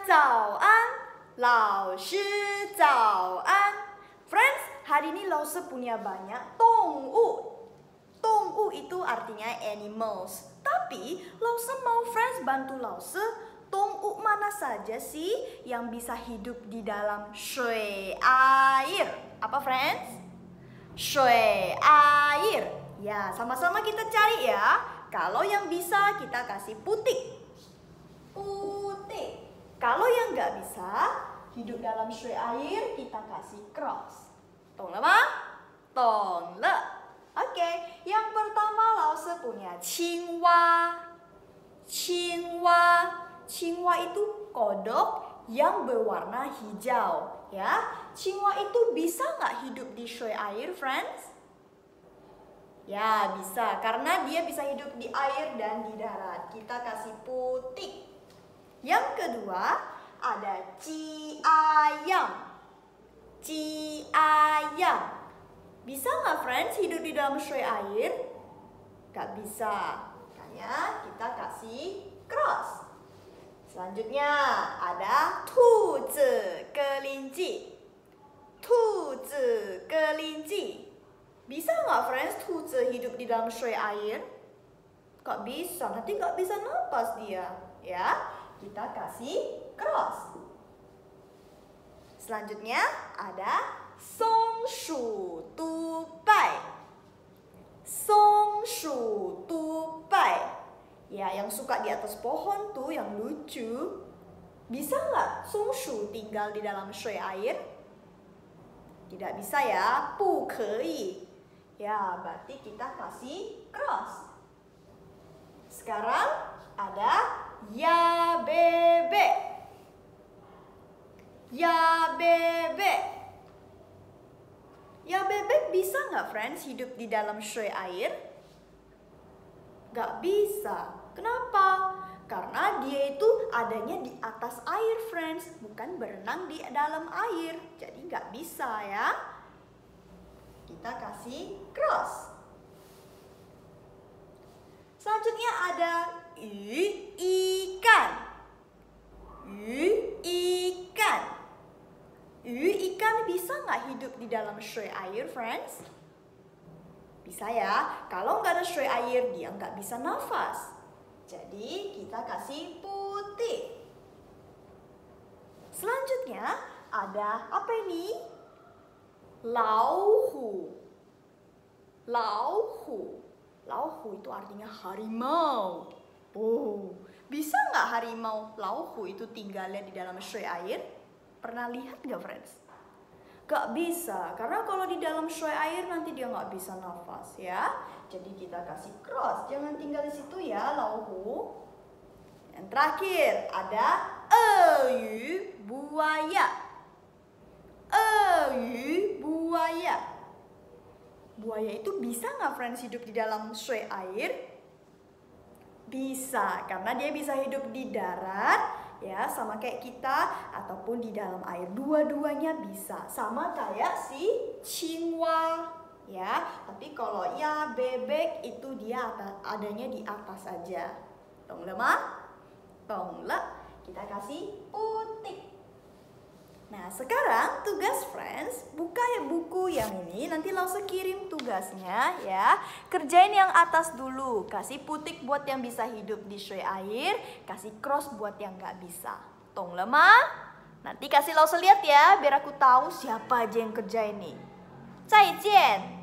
早安，老师早安。Friends, hari ini Lause punya banyak tongwu. Tongwu itu artinya animals. Tapi Lause mau friends bantu Lause, tongwu mana saja sih yang bisa hidup di dalam shui air? Apa friends? Shui air. Ya, sama-sama kita cari ya. Kalau yang bisa kita kasih putik. Putik. Kalau yang nggak bisa hidup dalam shui air, kita kasih cross. Tong le ma? Tong le. Oke, yang pertama Lause punya cingwa. Cingwa. Cingwa itu kodok yang berwarna hijau. Ya, cingwa itu bisa nggak hidup di shui air, friends? Ya, bisa. Karena dia bisa hidup di air dan di darat. Kita kasih putik. Yang kedua, ada ci ayam. Ci ayam. Bisa nggak friends hidup di dalam shui air? Gak bisa. Makanya kita kasih cross. Selanjutnya ada tuzi kelinci. Tuzi kelinci. Bisa nggak friends tuzi hidup di dalam shui air? Gak bisa, nanti gak bisa napas dia. Ya, kita kasih cross. Selanjutnya ada songshu tupai. Songshu tupai. Ya, yang suka di atas pohon tuh, yang lucu. Bisa nggak songshu tinggal di dalam shui air? Tidak bisa ya, bu kei. Ya, berarti kita kasih cross. Sekarang ada ya bebek. Ya bebek. Ya bebek bisa nggak friends hidup di dalam shui air? Gak bisa. Kenapa? Karena dia itu adanya di atas air friends, bukan berenang di dalam air. Jadi gak bisa ya. Kita kasih cross. Selanjutnya ada ikan. Ikan. Ikan bisa nggak hidup di dalam shui air, friends? Bisa ya. Kalau nggak ada shui air, dia nggak bisa nafas. Jadi kita kasih putih. Selanjutnya ada apa ini? Lauhu. Lauhu. Lauhu itu artinya harimau. Oh, bisa nggak harimau lauhu itu tinggalnya di dalam shui air? Pernah lihat nggak, friends? Gak bisa, karena kalau di dalam shui air nanti dia nggak bisa nafas ya. Jadi kita kasih cross, jangan tinggal di situ ya, lauhu. Yang terakhir ada eyu buaya. Eyu buaya. Buaya itu bisa nggak friends hidup di dalam shui air? Bisa, karena dia bisa hidup di darat ya, sama kayak kita, ataupun di dalam air. Dua-duanya bisa, sama kayak si cingwa ya. Tapi kalau ya bebek itu dia adanya di atas saja. Tong le ma? Tong le. Kita kasih putik. Nah, sekarang tugas friends, buka ya buku yang ini, nanti Lause kirim tugasnya ya. Kerjain yang atas dulu, kasih putik buat yang bisa hidup di shui air, kasih cross buat yang nggak bisa. Tong le ma? Nanti kasih Lause lihat ya, biar aku tahu siapa aja yang kerjain nih. 再见。